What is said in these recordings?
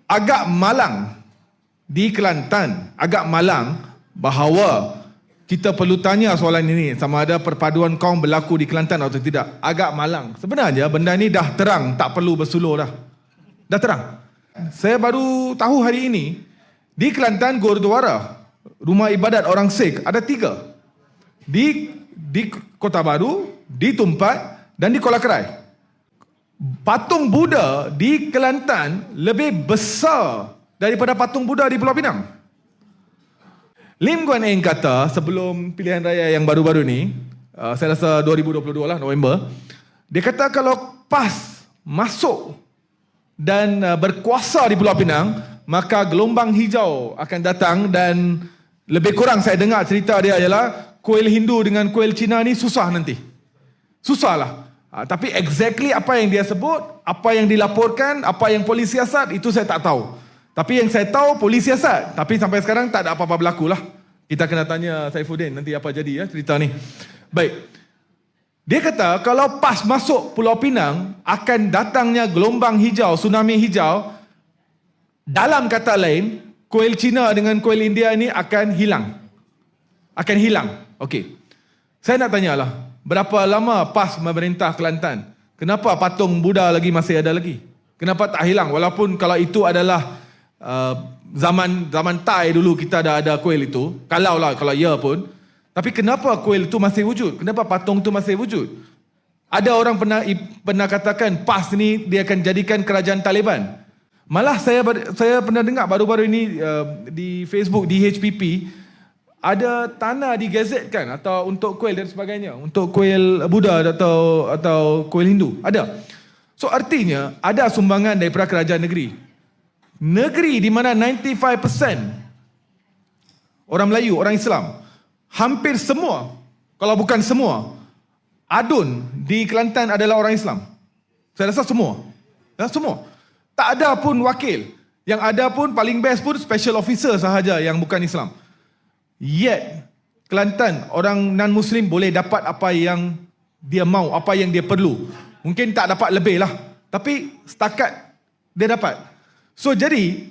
agak malang di Kelantan, agak malang bahawa kita perlu tanya soalan ini, sama ada perpaduan kaum berlaku di Kelantan atau tidak. Agak malang. Sebenarnya benda ni dah terang, tak perlu bersulur dah. Dah terang. Saya baru tahu hari ini, di Kelantan Gurdwara, rumah ibadat orang Sikh, ada 3. Di Kota Baru, di Tumpat dan di Kolakrai. Patung Buddha di Kelantan lebih besar daripada patung Buddha di Pulau Pinang. Lim Guan Eng kata sebelum pilihan raya yang baru-baru ni, saya rasa 2022 lah, November, dia kata kalau PAS masuk dan berkuasa di Pulau Pinang, maka gelombang hijau akan datang dan lebih kurang saya dengar cerita dia ialah kuil Hindu dengan kuil Cina ni susah nanti. Susah lah. Tapi exactly apa yang dia sebut, apa yang dilaporkan, apa yang polis siasat, itu saya tak tahu. Tapi yang saya tahu polis siasat. Tapi sampai sekarang tak ada apa-apa berlaku lah. Kita kena tanya Saifuddin nanti apa jadi ya cerita ni. Baik. Dia kata kalau PAS masuk Pulau Pinang, akan datangnya gelombang hijau, tsunami hijau. Dalam kata lain, kuil Cina dengan kuil India ini akan hilang. Akan hilang. Okey. Saya nak tanyalah, berapa lama PAS memerintah Kelantan? Kenapa patung Buddha lagi masih ada lagi? Kenapa tak hilang? Walaupun kalau itu adalah zaman Thai dulu kita dah ada kuil itu, kalau ya pun, tapi kenapa kuil itu masih wujud? Kenapa patung itu masih wujud? Ada orang pernah katakan PAS ni dia akan jadikan kerajaan Taliban. Malah saya pernah dengar baru-baru ini di Facebook, di HPP, ada tanah digazetkan atau untuk kuil dan sebagainya, untuk kuil Buddha atau kuil Hindu, ada. So artinya ada sumbangan daripada kerajaan negeri. Negeri di mana 95% orang Melayu, orang Islam, hampir semua, kalau bukan semua, adun di Kelantan adalah orang Islam. Saya rasa semua. Ya, semua. Tak ada pun wakil. Yang ada pun paling best pun special officer sahaja yang bukan Islam. Yet Kelantan, orang non-Muslim boleh dapat apa yang dia mau, apa yang dia perlu. Mungkin tak dapat lebih lah, tapi setakat dia dapat. So jadi,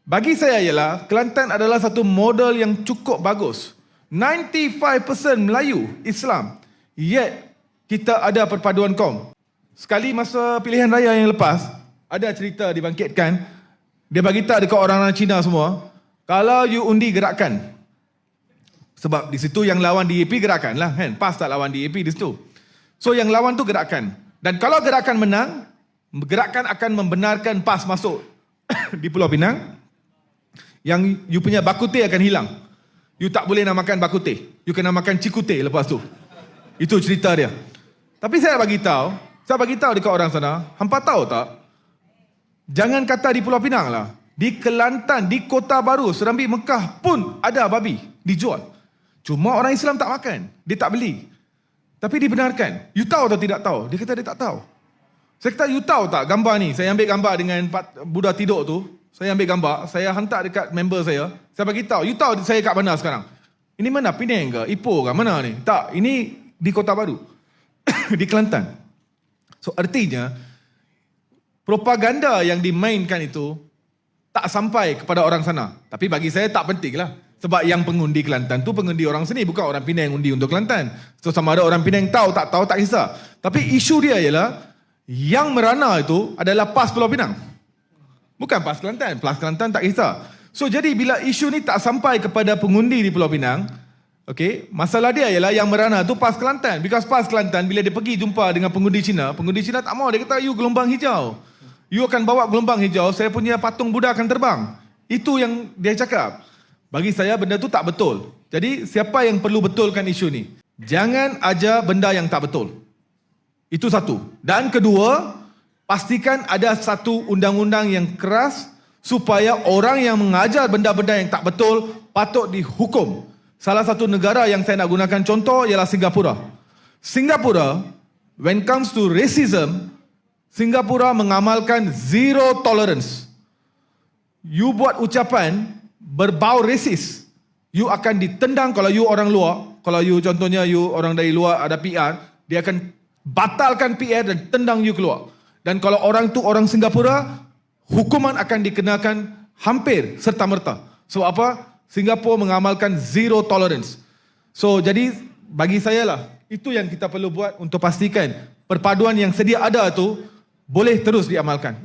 bagi saya ialah Kelantan adalah satu model yang cukup bagus. 95% Melayu, Islam. Yet kita ada perpaduan kaum. Sekali masa pilihan raya yang lepas, ada cerita dibangkitkan, dia bagi tahu dekat orang-orang Cina semua, kalau you undi gerakan, sebab di situ yang lawan DAP gerakan lah kan, PAS tak lawan DAP di situ. So yang lawan tu gerakan. Dan kalau gerakan menang, gerakan akan membenarkan PAS masuk di Pulau Pinang. Yang you punya bakute akan hilang. You tak boleh namakan bakute, you kena makan cikute lepas tu. Itu cerita dia. Tapi saya bagi tahu dekat orang sana, hampa tahu tak? Jangan kata di Pulau Pinang lah, di Kelantan, di Kota Baru, Serambi, Mekah pun ada babi dijual. Cuma orang Islam tak makan, dia tak beli. Tapi dibenarkan. You tahu atau tidak tahu? Dia kata dia tak tahu. Saya kata, you tahu tak gambar ni? Saya ambil gambar dengan Buddha tidur tu. Saya ambil gambar, saya hantar dekat member saya. Saya bagi tahu, you tahu saya kat mana sekarang? Ini mana? Penang ke? Ipoh ke? Mana ni? Tak, ini di Kota Baru. Di Kelantan. So artinya, propaganda yang dimainkan itu tak sampai kepada orang sana. Tapi bagi saya tak penting lah. Sebab yang pengundi Kelantan tu pengundi orang sini, bukan orang Penang undi untuk Kelantan. So sama ada orang Penang tahu, tak kisah. Tapi isu dia ialah, yang merana itu adalah PAS Pulau Pinang. Bukan PAS Kelantan. PAS Kelantan tak kisah. So jadi bila isu ni tak sampai kepada pengundi di Pulau Pinang, okay, masalah dia ialah yang merana tu PAS Kelantan. Because PAS Kelantan bila dia pergi jumpa dengan pengundi Cina tak mau. Dia kata, you gelombang hijau. You akan bawa gelombang hijau, saya punya patung Buddha akan terbang. Itu yang dia cakap. Bagi saya benda tu tak betul. Jadi siapa yang perlu betulkan isu ni? Jangan ajar benda yang tak betul. Itu satu. Dan kedua, pastikan ada satu undang-undang yang keras supaya orang yang mengajar benda-benda yang tak betul patut dihukum. Salah satu negara yang saya nak gunakan contoh ialah Singapura. Singapura, when comes to racism, Singapura mengamalkan zero tolerance. You buat ucapan berbau rasis, you akan ditendang. Kalau you orang luar, kalau you contohnya you orang dari luar ada PR, dia akan batalkan PR dan tendang you keluar. Dan kalau orang tu orang Singapura, hukuman akan dikenakan hampir serta-merta. Sebab apa? Singapura mengamalkan zero tolerance. So jadi bagi saya lah, itu yang kita perlu buat untuk pastikan perpaduan yang sedia ada tu boleh terus diamalkan.